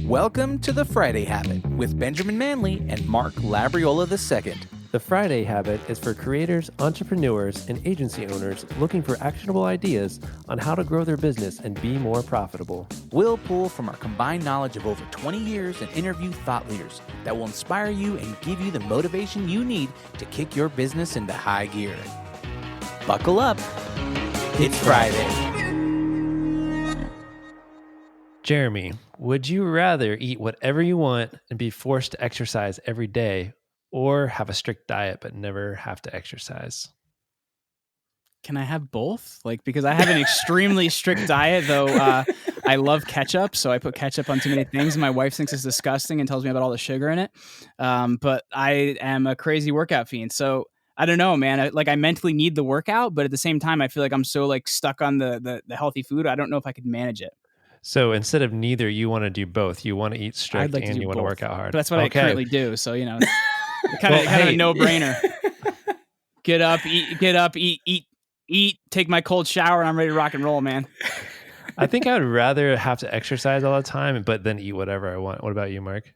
Welcome to The Friday Habit with Benjamin Manley and Mark Labriola II. The Friday Habit is for creators, entrepreneurs, and agency owners looking for actionable ideas on how to grow their business and be more profitable. We'll pull from our combined knowledge of over 20 years and interview thought leaders that will inspire you and give you the motivation you need to kick your business into high gear. Buckle up. It's Friday. Jeremy, would you rather eat whatever you want and be forced to exercise every day, or have a strict diet but never have to exercise? Can I have both? Because I have an extremely strict diet, though. I love ketchup, so I put ketchup on too many things. And my wife thinks it's disgusting and tells me about all the sugar in it. But I am a crazy workout fiend, so I don't know, man. I mentally need the workout, but at the same time, I feel like I'm so stuck on the healthy food. I don't know if I could manage it. So instead of neither, you want to do both. You want to eat strict and you want to work out hard. But that's what I currently do. So, it's kind of a no-brainer. Get up, eat, take my cold shower, and I'm ready to rock and roll, man. I think I would rather have to exercise all the time, but then eat whatever I want. What about you, Mark?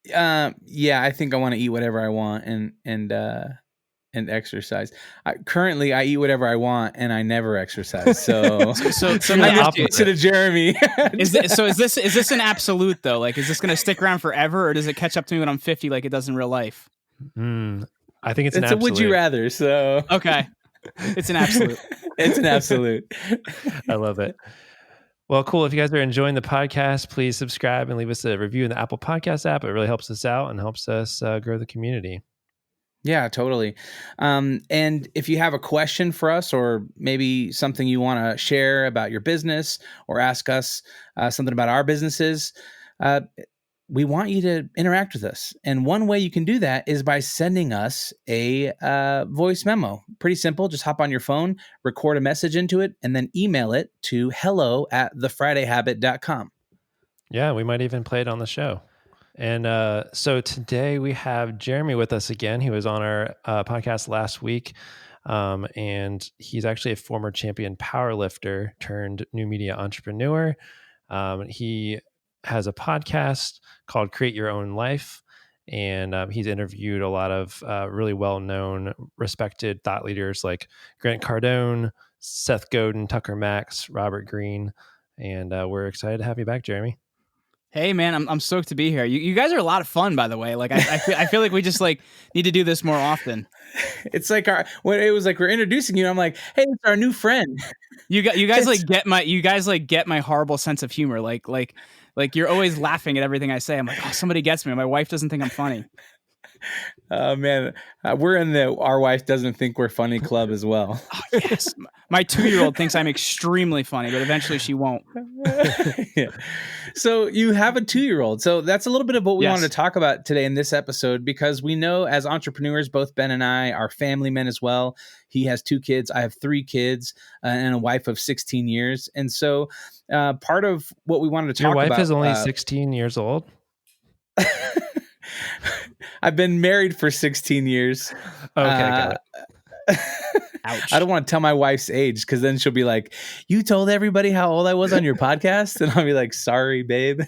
Yeah, I think I want to eat whatever I want and exercise. Currently, I eat whatever I want and I never exercise. So, I'm the opposite of Jeremy. Is this an absolute though? Is this going to stick around forever, or does it catch up to me when I'm 50 like it does in real life? I think it's an absolute. A would you rather? So okay, it's an absolute. It's an absolute. I love it. Well, cool. If you guys are enjoying the podcast, please subscribe and leave us a review in the Apple Podcast app. It really helps us out and helps us grow the community. Yeah, totally. And if you have a question for us, or maybe something you want to share about your business, or ask us something about our businesses, we want you to interact with us. And one way you can do that is by sending us a voice memo. Pretty simple. Just hop on your phone, record a message into it, and then email it to hello@thefridayhabit.com. Yeah, we might even play it on the show. And so today we have Jeremy with us again. He was on our podcast last week, and he's actually a former champion powerlifter turned new media entrepreneur. He has a podcast called Create Your Own Life, and he's interviewed a lot of really well-known, respected thought leaders like Grant Cardone, Seth Godin, Tucker Max, Robert Greene, and we're excited to have you back, Jeremy. Hey man, I'm stoked to be here. You guys are a lot of fun, by the way. I feel like we just need to do this more often. It's when it was we're introducing you. I'm like, hey, it's our new friend. You guys get my horrible sense of humor. Like you're always laughing at everything I say. I'm like, oh, somebody gets me. My wife doesn't think I'm funny. Oh man, we're in the our wife doesn't think we're funny club as well. Oh, yes, my 2-year-old thinks I'm extremely funny, but eventually she won't. Yeah. So you have a 2-year-old. So that's a little bit of what we wanted to talk about today in this episode, because we know as entrepreneurs, both Ben and I are family men as well. He has 2 kids. I have 3 kids and a wife of 16 years. And so part of what we wanted to talk about. Your wife is only 16 years old? I've been married for 16 years. Okay, got it. Ouch. I don't want to tell my wife's age, because then she'll be like, you told everybody how old I was on your podcast? And I'll be like, sorry, babe.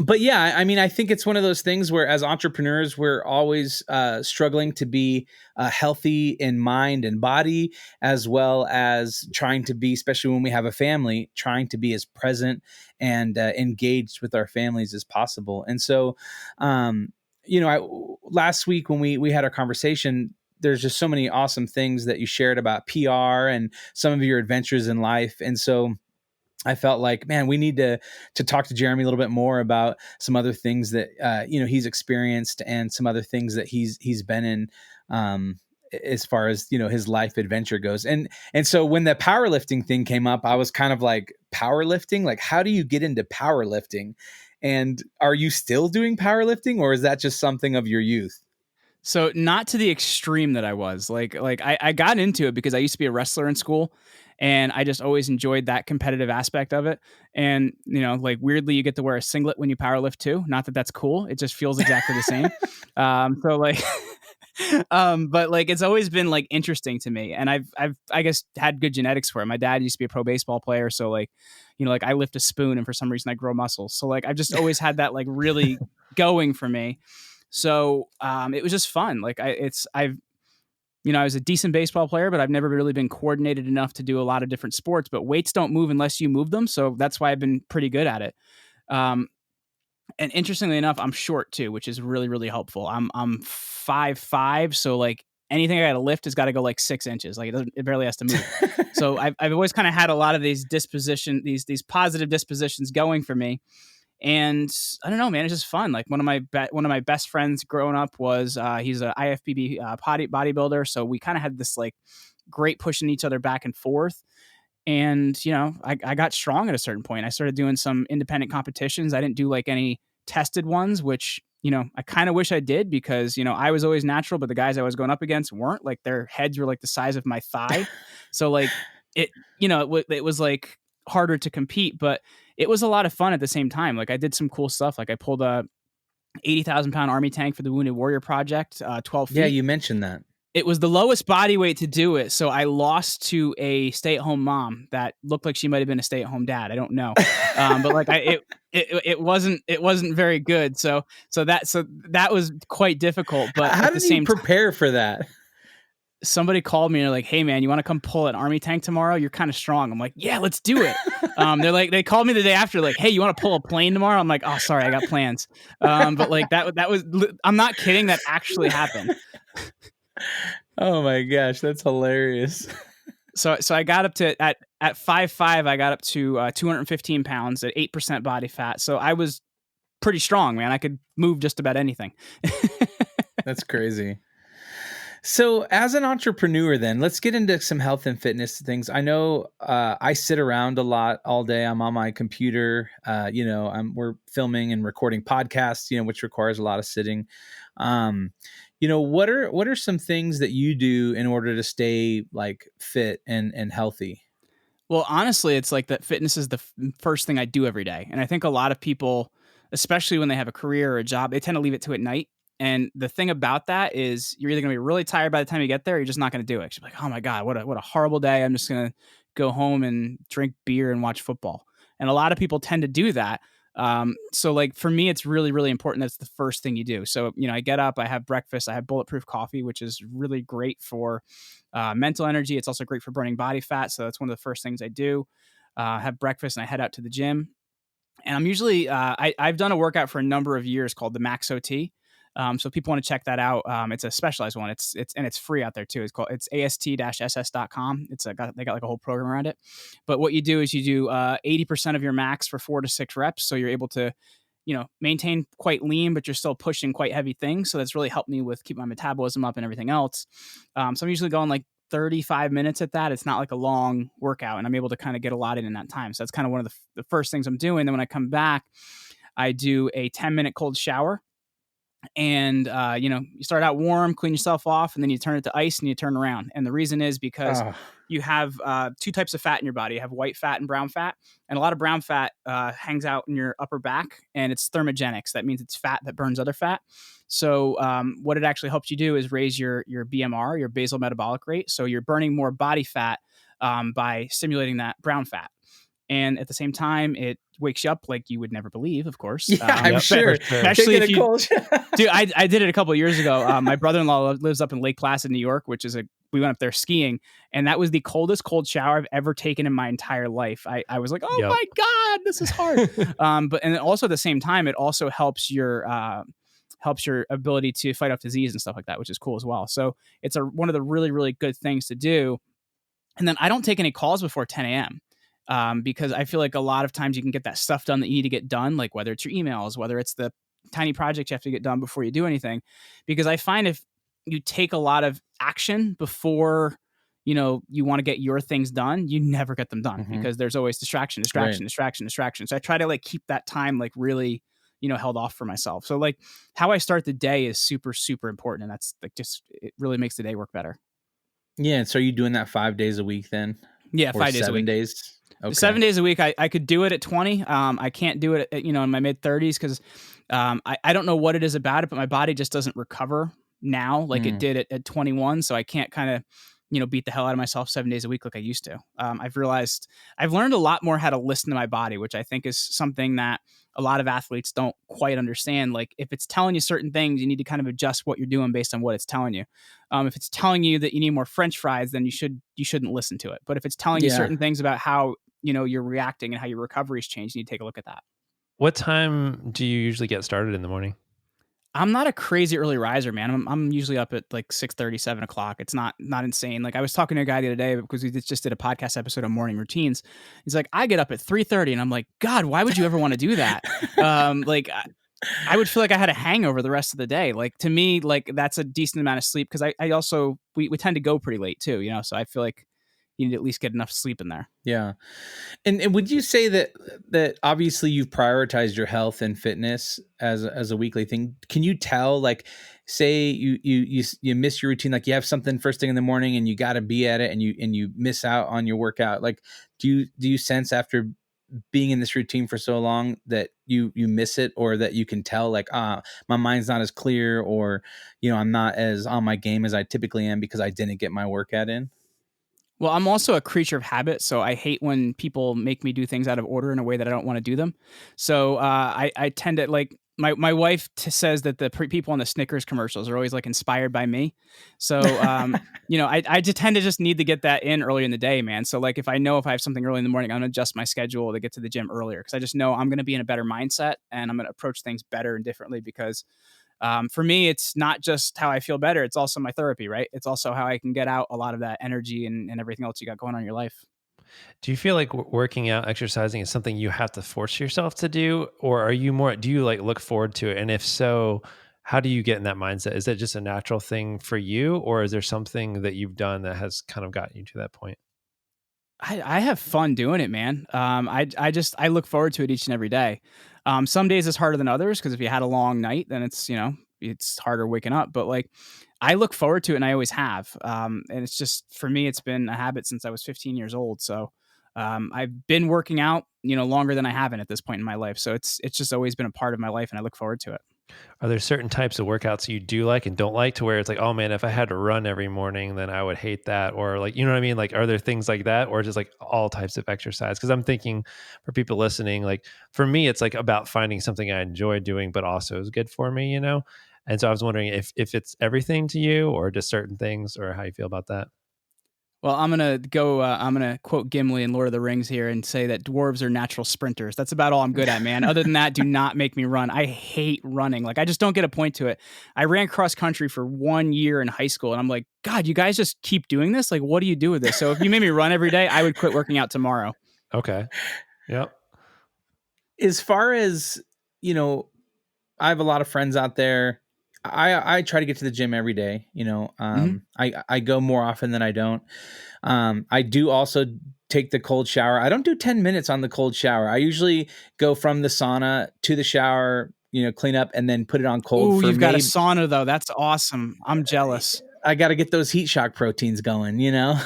But yeah, I mean, I think it's one of those things where as entrepreneurs, we're always struggling to be healthy in mind and body, as well as trying to be, especially when we have a family, trying to be as present and engaged with our families as possible. And so, last week when we had our conversation, there's just so many awesome things that you shared about PR and some of your adventures in life. And so I felt like, man, we need to talk to Jeremy a little bit more about some other things that he's experienced, and some other things that he's been in as far as his life adventure goes. And so when the powerlifting thing came up, I was kind of like, powerlifting? Like, how do you get into powerlifting? And are you still doing powerlifting, or is that just something of your youth? So not to the extreme that I was. I got into it because I used to be a wrestler in school, and I just always enjoyed that competitive aspect of it. And, weirdly, you get to wear a singlet when you powerlift too. Not that that's cool. It just feels exactly the same. But like, it's always been like interesting to me. And I guess had good genetics for it. My dad used to be a pro baseball player. So like, like I lift a spoon and for some reason I grow muscles. So like, I've just always had that like really going for me. So, it was just fun. Like I was a decent baseball player, but I've never really been coordinated enough to do a lot of different sports, but weights don't move unless you move them. So that's why I've been pretty good at it. And interestingly enough, I'm short too, which is really, really helpful. I'm 5'5", so like anything I got to lift has got to go like 6 inches. Like it barely has to move. So I've always kind of had a lot of these these positive dispositions going for me. And I don't know, man, it's just fun. Like one of my best friends growing up was he's a IFBB bodybuilder, so we kind of had this like great pushing each other back and forth. And I got strong at a certain point. I started doing some independent competitions. I didn't do like any tested ones, which I kind of wish I did, because I was always natural, but the guys I was going up against weren't. Like their heads were like the size of my thigh, so like it was like harder to compete, but it was a lot of fun at the same time. Like I did some cool stuff. Like I pulled a 80,000-pound army tank for the Wounded Warrior Project, 12 feet. Yeah, you mentioned that. It was the lowest body weight to do it. So I lost to a stay-at-home mom that looked like she might've been a stay-at-home dad. I don't know. But like it wasn't very good. So that was quite difficult, but how at the did you same prepare for that? Somebody called me and they're like, "Hey man, you want to come pull an army tank tomorrow? You're kind of strong." I'm like, "Yeah, let's do it." They called me the day after, like, "Hey, you want to pull a plane tomorrow?" I'm like, "Oh, sorry, I got plans." But like that was, I'm not kidding. That actually happened. Oh my gosh, that's hilarious. So I got up to at 5'5", I got up to 215 pounds at 8% body fat. So I was pretty strong, man. I could move just about anything. That's crazy. So as an entrepreneur, then let's get into some health and fitness things. I know I sit around a lot all day. I'm on my computer. We're filming and recording podcasts, which requires a lot of sitting. What are some things that you do in order to stay like fit and healthy? Well, honestly, it's like that fitness is the first thing I do every day. And I think a lot of people, especially when they have a career or a job, they tend to leave it to at night. And the thing about that is you're either going to be really tired by the time you get there, or you're just not going to do it. You're like, "Oh my God, what a horrible day. I'm just going to go home and drink beer and watch football." And a lot of people tend to do that. So like for me, it's really, really important. That's the first thing you do. So, I get up, I have breakfast, I have bulletproof coffee, which is really great for mental energy. It's also great for burning body fat. So that's one of the first things I do. Have breakfast and I head out to the gym. And I'm usually, I've done a workout for a number of years called the Max OT. So if people want to check that out, it's a specialized one. It's free out there too. It's ast-ss.com. They got like a whole program around it. But what you do is you do 80% of your max for 4 to 6 reps. So you're able to, maintain quite lean, but you're still pushing quite heavy things. So that's really helped me with keep my metabolism up and everything else. So I'm usually going like 35 minutes at that. It's not like a long workout, and I'm able to kind of get a lot in that time. So that's kind of one of the first things I'm doing. Then when I come back, I do a 10-minute cold shower. And you start out warm, clean yourself off, and then you turn it to ice and you turn around. And the reason is because you have 2 types of fat in your body. You have white fat and brown fat, and a lot of brown fat hangs out in your upper back, and it's thermogenic. So that means it's fat that burns other fat. So what it actually helps you do is raise your BMR, your basal metabolic rate. So you're burning more body fat by stimulating that brown fat. And at the same time, it wakes you up like you would never believe, of course. Yeah, I'm sure. Especially if you, dude, I did it a couple of years ago. My brother-in-law lives up in Lake Placid, New York, which is we went up there skiing, and that was the coldest cold shower I've ever taken in my entire life. I was like, oh my God, this is hard. But and also at the same time, it also helps your ability to fight off disease and stuff like that, which is cool as well. So it's one of the really, really good things to do. And then I don't take any calls before 10 a.m. Because I feel like a lot of times you can get that stuff done that you need to get done, like whether it's your emails, whether it's the tiny project you have to get done before you do anything. Because I find if you take a lot of action before, you want to get your things done, you never get them done because there's always distraction. So I try to like keep that time like really, held off for myself. So like how I start the day is super, super important. And that's like it really makes the day work better. Yeah. And so are you doing that 5 days a week then? Yeah, 5 days a week. 7 days? Okay. 7 days a week. I could do it at 20. I can't do it at, in my mid 30s because I don't know what it is about it, but my body just doesn't recover now like it did at 21. So I can't kind of, beat the hell out of myself 7 days a week like I used to. I've learned a lot more how to listen to my body, which I think is something that a lot of athletes don't quite understand. Like if it's telling you certain things, you need to kind of adjust what you're doing based on what it's telling you. If it's telling you that you need more French fries, then you shouldn't listen to it. But if it's telling you certain things about how, you're reacting and how your recovery is changed, you need to take a look at that. What time do you usually get started in the morning? I'm not a crazy early riser, man. I'm usually up at like 6:30, 7 o'clock. It's not insane. Like I was talking to a guy the other day because we just did a podcast episode on morning routines. He's like, I get up at 3:30, and I'm like, God, why would you ever want to do that? I would feel like I had a hangover the rest of the day. Like to me, like that's a decent amount of sleep because I also we tend to go pretty late too, so I feel like you need to at least get enough sleep in there. Yeah. And would you say that obviously you've prioritized your health and fitness as a weekly thing? Can you tell, like, say you miss your routine, like you have something first thing in the morning and you got to be at it and you miss out on your workout? Like, do you sense after being in this routine for so long that you miss it, or that you can tell like, my mind's not as clear, or, I'm not as on my game as I typically am because I didn't get my workout in? Well, I'm also a creature of habit, so I hate when people make me do things out of order in a way that I don't want to do them. So I tend to like my wife says that the people on the Snickers commercials are always like inspired by me. So I just tend to just need to get that in early in the day, man. So like if I have something early in the morning, I'm gonna adjust my schedule to get to the gym earlier because I just know I'm gonna be in a better mindset and I'm gonna approach things better and differently because. For me, it's not just how I feel better. It's also my therapy, right? It's also how I can get out a lot of that energy and everything else you got going on in your life. Do you feel like working out, exercising is something you have to force yourself to do? Or do you like look forward to it? And if so, how do you get in that mindset? Is it just a natural thing for you? Or is there something that you've done that has kind of gotten you to that point? I have fun doing it, man. I look forward to it each and every day. Some days it's harder than others because if you had a long night, then it's harder waking up. But like, I look forward to it, and I always have. And it's just for me, it's been a habit since I was 15 years old. So I've been working out, longer than I haven't at this point in my life. So it's just always been a part of my life, and I look forward to it. Are there certain types of workouts you do like and don't like, to where it's like, oh man, if I had to run every morning, then I would hate that? Or like, you know what I mean? Like, are there things like that, or just like all types of exercise? Because I'm thinking for people listening, like for me, it's like about finding something I enjoy doing, but also is good for me, And so I was wondering if it's everything to you, or just certain things, or how you feel about that. Well, I'm gonna quote Gimli in Lord of the Rings here and say that dwarves are natural sprinters. That's about all I'm good at, man. Other than that, do not make me run. I hate running. Like I just don't get a point to it. I ran cross country for 1 year in high school, and I'm like, God, you guys just keep doing this? Like, what do you do with this? So if you made me run every day, I would quit working out tomorrow. Okay. Yep. As far as, I have a lot of friends out there. I try to get to the gym every day. I go more often than I don't. I do also take the cold shower. I don't do 10 minutes on the cold shower. I usually go from the sauna to the shower, clean up, and then put it on cold. Ooh, you've got a sauna though. That's awesome. I'm jealous. I got to get those heat shock proteins going, and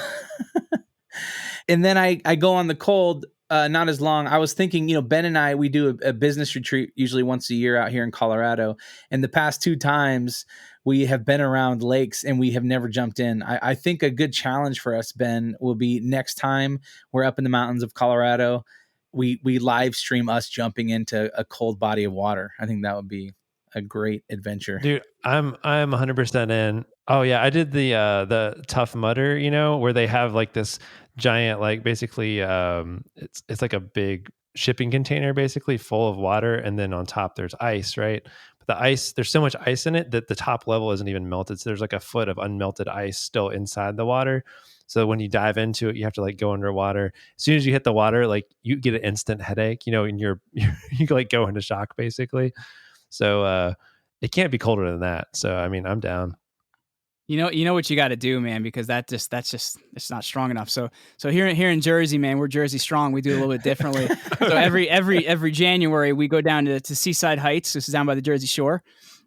then I go on the cold. Not as long. I was thinking, Ben and I, we do a business retreat usually once a year out here in Colorado. And the past 2 times we have been around lakes and we have never jumped in. I think a good challenge for us, Ben, will be next time we're up in the mountains of Colorado, we live stream us jumping into a cold body of water. I think that would be a great adventure. Dude, I'm 100% in. Oh yeah, I did the Tough Mudder, where they have like this giant, like basically it's like a big shipping container basically full of water, and then on top there's ice, right? But the ice, there's so much ice in it that the top level isn't even melted. So there's like a foot of unmelted ice still inside the water. So when you dive into it, you have to like go underwater. As soon as you hit the water, like you get an instant headache, and you like go into shock basically. So it can't be colder than that. So I mean, I'm down. You know what you got to do, man, because that's just it's not strong enough. So here in Jersey, man, we're Jersey strong. We do it a little bit differently. So every January we go down to Seaside Heights. This is down by the Jersey Shore,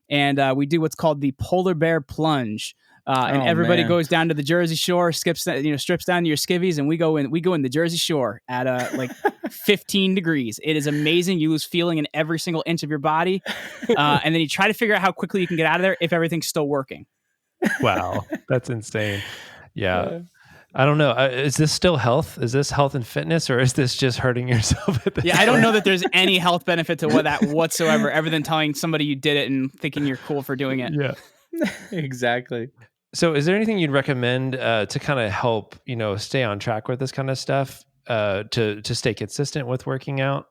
and we do what's called the Polar Bear Plunge. And everybody goes down to the Jersey Shore, strips down to your skivvies, and we go in the Jersey Shore at like 15 degrees. It is amazing. You lose feeling in every single inch of your body, and then you try to figure out how quickly you can get out of there if everything's still working. Wow, that's insane. Yeah. Uh, I don't know. Is this still health? Is this health and fitness, or is this just hurting yourself at this Yeah, I don't point? know that there's any health benefit to that whatsoever, other than telling somebody you did it and thinking you're cool for doing it. Yeah. exactly. So, is there anything you'd recommend to kind of help, stay on track with this kind of stuff, to stay consistent with working out?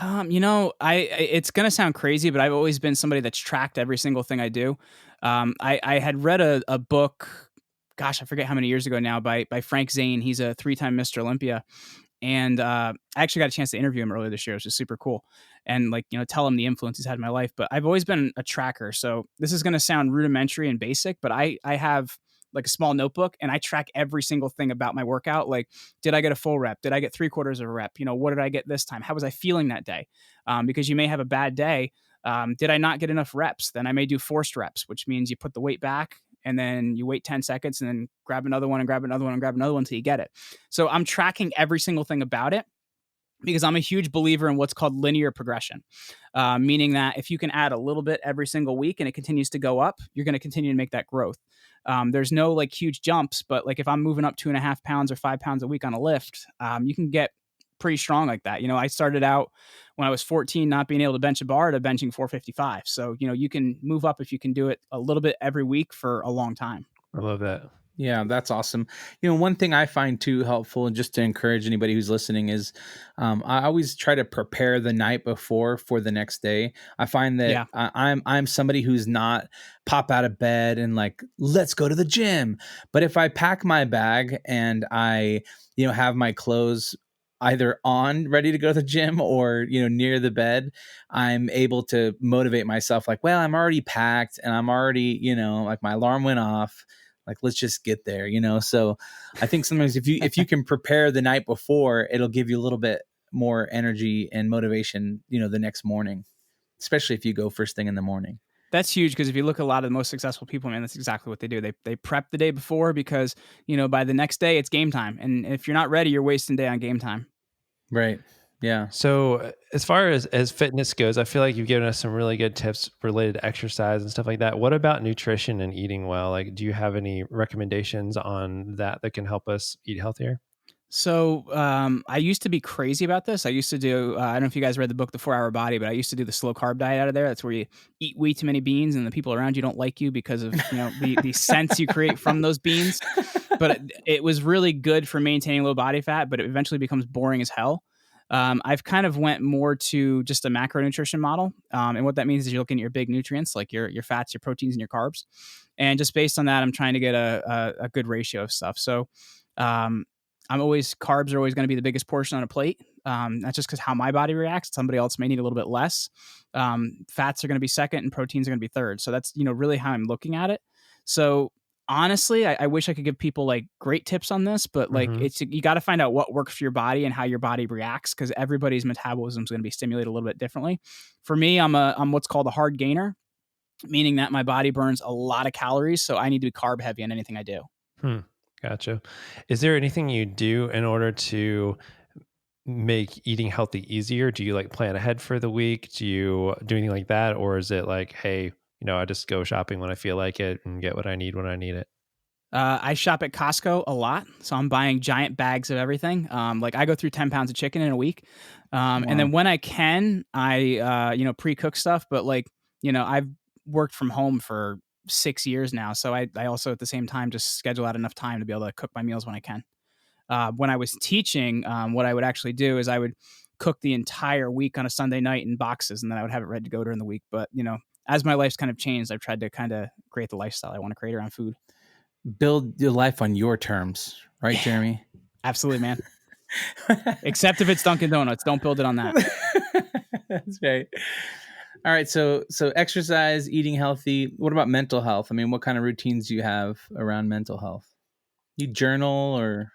It's gonna sound crazy, but I've always been somebody that's tracked every single thing I do. I had read a book, gosh, I forget how many years ago now, by Frank Zane. He's a 3-time Mr. Olympia, and I actually got a chance to interview him earlier this year, which is super cool. And tell him the influence he's had in my life. But I've always been a tracker, so this is gonna sound rudimentary and basic, but I have like a small notebook and I track every single thing about my workout. Like, did I get a full rep? Did I get 3/4 of a rep? What did I get this time? How was I feeling that day? Because you may have a bad day. Did I not get enough reps? Then I may do forced reps, which means you put the weight back and then you wait 10 seconds and then grab another one and grab another one and grab another one until you get it. So I'm tracking every single thing about it, because I'm a huge believer in what's called linear progression, meaning that if you can add a little bit every single week and it continues to go up, you're going to continue to make that growth. There's no like huge jumps, but like if I'm moving up 2.5 pounds or 5 pounds a week on a lift, you can get pretty strong like that. I started out when I was 14, not being able to bench a bar, to benching 455. So, you can move up if you can do it a little bit every week for a long time. I love that. Yeah, that's awesome. One thing I find too helpful, and just to encourage anybody who's listening, is I always try to prepare the night before for the next day. I find that Yeah. I'm somebody who's not pop out of bed and like, let's go to the gym. But if I pack my bag and I, have my clothes either on ready to go to the gym or near the bed, I'm able to motivate myself like, well, I'm already packed and I'm already, like my alarm went off, like, let's just get there, So I think sometimes if you can prepare the night before, it'll give you a little bit more energy and motivation, the next morning, especially if you go first thing in the morning. That's huge, because if you look at a lot of the most successful people, man, that's exactly what they do. They prep the day before, because by the next day it's game time, and if you're not ready, you're wasting day on game time. Right. Yeah. So, as far as fitness goes, I feel like you've given us some really good tips related to exercise and stuff like that. What about nutrition and eating well? Like, do you have any recommendations on that can help us eat healthier? So I used to be crazy about this. I used to do, I don't know if you guys read the book, The 4-Hour Body, but I used to do the slow carb diet out of there. That's where you eat way too many beans and the people around you don't like you because of, the sense you create from those beans. But it was really good for maintaining low body fat, but it eventually becomes boring as hell. I've kind of went more to just a macronutrition model. And what that means is you're looking at your big nutrients, like your fats, your proteins, and your carbs. And just based on that, I'm trying to get a good ratio of stuff. So, carbs are always going to be the biggest portion on a plate. That's just because how my body reacts. Somebody else may need a little bit less. Fats are going to be second and proteins are going to be third. So that's, really how I'm looking at it. So honestly, I wish I could give people like great tips on this, but like you got to find out what works for your body and how your body reacts, because everybody's metabolism is going to be stimulated a little bit differently. For me, I'm what's called a hard gainer, meaning that my body burns a lot of calories. So I need to be carb heavy on anything I do. Gotcha. Is there anything you do in order to make eating healthy easier? Do you like plan ahead for the week? Do you do anything like that? Or is it like, hey, I just go shopping when I feel like it and get what I need when I need it? I shop at Costco a lot, so I'm buying giant bags of everything. Like I go through 10 pounds of chicken in a week. And then when I can, I, pre-cook stuff, but like, I've worked from home for 6 years now. So I also at the same time just schedule out enough time to be able to cook my meals when I can. When I was teaching, what I would actually do is I would cook the entire week on a Sunday night in boxes, and then I would have it ready to go during the week. But, as my life's kind of changed, I've tried to kind of create the lifestyle I want to create around food. Build your life on your terms, right, Jeremy? Absolutely, man. Except if it's Dunkin' Donuts, don't build it on that. That's right. All right, so exercise, eating healthy. What about mental health? I mean, what kind of routines do you have around mental health? You journal or?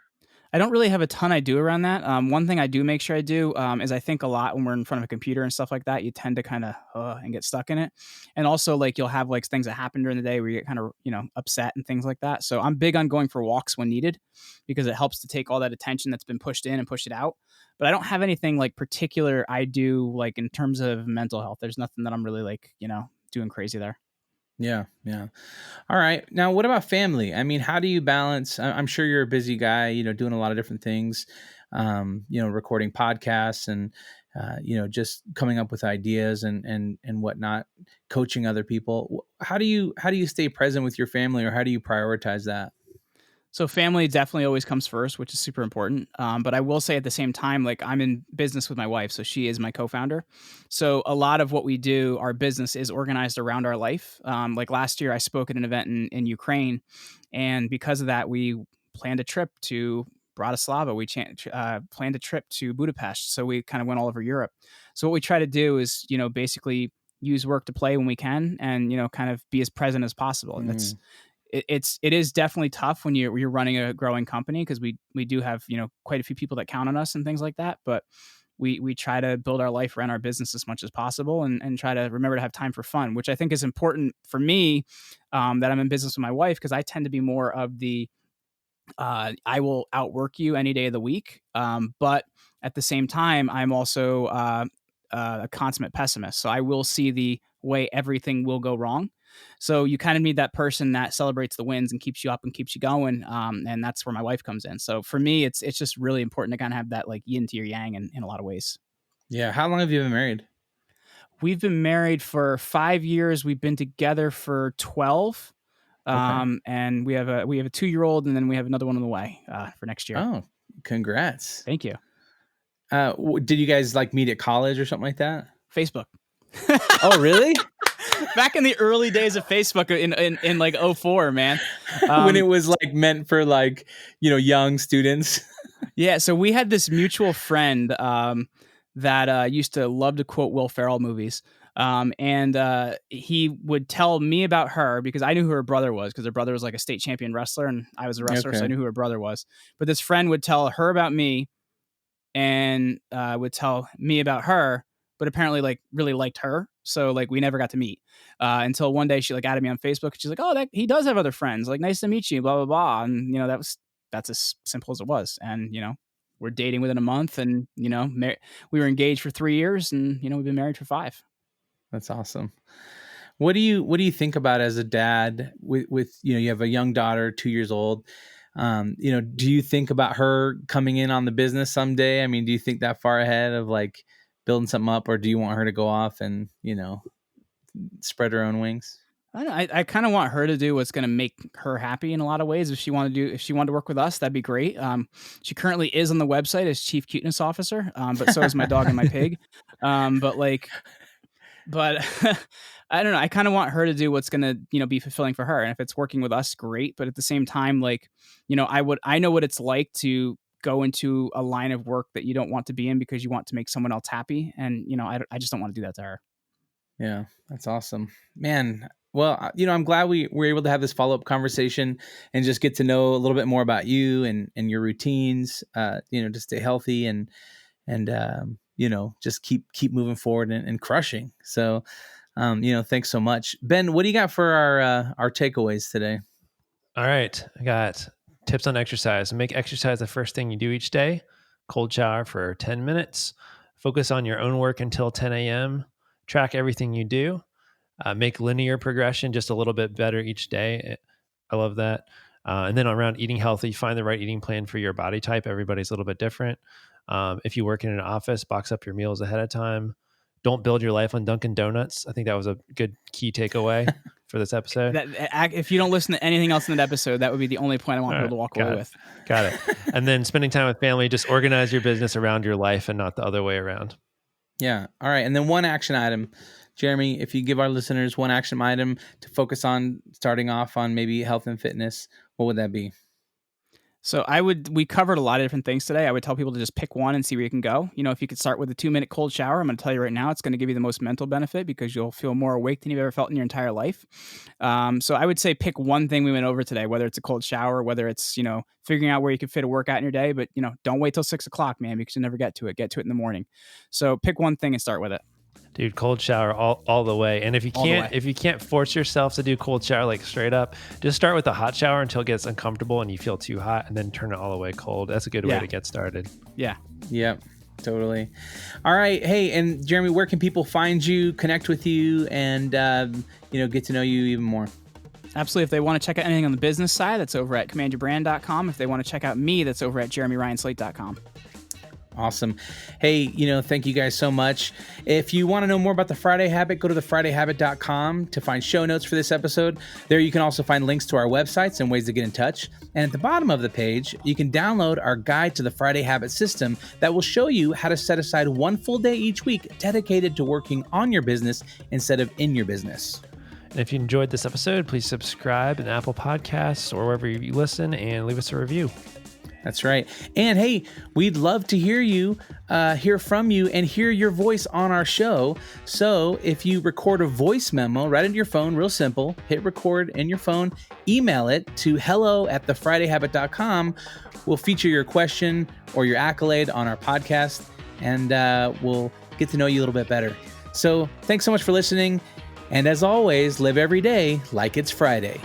I don't really have a ton I do around that. One thing I do make sure I do is I think a lot when we're in front of a computer and stuff like that. You tend to kind of and get stuck in it. And also like you'll have like things that happen during the day where you get kind of, upset and things like that. So I'm big on going for walks when needed, because it helps to take all that attention that's been pushed in and push it out. But I don't have anything like particular I do like in terms of mental health. There's nothing that I'm really like, doing crazy there. Yeah. Yeah. All right. Now, what about family? I mean, how do you balance? I'm sure you're a busy guy, doing a lot of different things, recording podcasts and, just coming up with ideas and whatnot, coaching other people. How do you stay present with your family, or how do you prioritize that? So family definitely always comes first, which is super important. But I will say at the same time, like I'm in business with my wife, so she is my co-founder. So a lot of what we do, our business is organized around our life. Like last year, I spoke at an event in Ukraine, and because of that, we planned a trip to Bratislava. We planned a trip to Budapest. So we kind of went all over Europe. So what we try to do is, basically use work to play when we can, and kind of be as present as possible. And Mm. it is definitely tough when you're running a growing company, because we do have quite a few people that count on us and things like that, but we try to build our life around our business as much as possible, and try to remember to have time for fun, which I think is important for me, that I'm in business with my wife, because I tend to be more of the I will outwork you any day of the week, but at the same time I'm also a consummate pessimist, so I will see the way everything will go wrong. So you kind of need that person that celebrates the wins and keeps you up and keeps you going. And that's where my wife comes in. So for me, it's just really important to kind of have that like yin to your yang in a lot of ways. Yeah. How long have you been married? We've been married for 5 years. We've been together for 12. Okay. And we have a 2-year-old, and then we have another one on the way for next year. Oh, congrats. Thank you. Did you guys like meet at college or something like that? Facebook. Oh, really? Back in the early days of Facebook in like 04, man. When it was like meant for like, young students. Yeah. So we had this mutual friend that used to love to quote Will Ferrell movies. And he would tell me about her because I knew who her brother was, because her brother was like a state champion wrestler and I was a wrestler. So I Okay. knew who her brother was. But this friend would tell her about me, and would tell me about her, but apparently like really liked her. So like we never got to meet until one day she like added me on Facebook. She's like, "Oh, that he does have other friends. Like, nice to meet you." Blah blah blah. And that's as simple as it was. And we're dating within a month, and we were engaged for 3 years, and we've been married for 5. That's awesome. What do you think about as a dad with you have a young daughter, 2 years old? Do you think about her coming in on the business someday? I mean, do you think that far ahead of like building something up, or do you want her to go off and, spread her own wings? I don't know, I kind of want her to do what's going to make her happy in a lot of ways. If she wanted to work with us, that'd be great. She currently is on the website as chief cuteness officer, but so is my dog and my pig. But I don't know. I kind of want her to do what's going to, be fulfilling for her. And if it's working with us, great. But at the same time, like, I know what it's like to go into a line of work that you don't want to be in because you want to make someone else happy. And, I just don't want to do that to her. Yeah, that's awesome, man. Well, I'm glad we were able to have this follow-up conversation and just get to know a little bit more about you and your routines, to stay healthy and just keep moving forward and crushing. So, thanks so much. Ben, what do you got for our takeaways today? All right. I got tips on exercise. Make exercise the first thing you do each day. Cold shower for 10 minutes. Focus on your own work until 10 a.m. Track everything you do. Make linear progression just a little bit better each day. I love that. And then around eating healthy, find the right eating plan for your body type. Everybody's a little bit different. If you work in an office, box up your meals ahead of time. Don't build your life on Dunkin' Donuts. I think that was a good key takeaway for this episode. If you don't listen to anything else in that episode, that would be the only point I want people to walk away with. Got it. And then spending time with family, just organize your business around your life and not the other way around. Yeah. All right. And then one action item. Jeremy, if you give our listeners one action item to focus on starting off on maybe health and fitness, what would that be? So we covered a lot of different things today. I would tell people to just pick one and see where you can go. If you could start with a 2-minute cold shower, I'm going to tell you right now, it's going to give you the most mental benefit because you'll feel more awake than you've ever felt in your entire life. So I would say pick one thing we went over today, whether it's a cold shower, whether it's, figuring out where you can fit a workout in your day, but don't wait till 6 o'clock, man, because you'll never get to it. Get to it in the morning. So pick one thing and start with it. Dude, cold shower all the way. And if you can't force yourself to do cold shower like straight up, just start with a hot shower until it gets uncomfortable and you feel too hot, and then turn it all the way cold. That's a good way to get started. Yeah. Yep. Totally. All right. Hey, and Jeremy, where can people find you, connect with you, and get to know you even more? Absolutely. If they want to check out anything on the business side, that's over at commandyourbrand.com. If they want to check out me, that's over at jeremyryanslate.com. Awesome. Hey, thank you guys so much. If you want to know more about the Friday Habit, go to thefridayhabit.com to find show notes for this episode. There you can also find links to our websites and ways to get in touch. And at the bottom of the page, you can download our guide to the Friday Habit system that will show you how to set aside one full day each week dedicated to working on your business instead of in your business. And if you enjoyed this episode, please subscribe in Apple Podcasts or wherever you listen and leave us a review. That's right. And hey, we'd love to hear from you and hear your voice on our show. So if you record a voice memo right into your phone, real simple, hit record in your phone, email it to hello@thefridayhabit.com. We'll feature your question or your accolade on our podcast, and we'll get to know you a little bit better. So thanks so much for listening. And as always, live every day like it's Friday.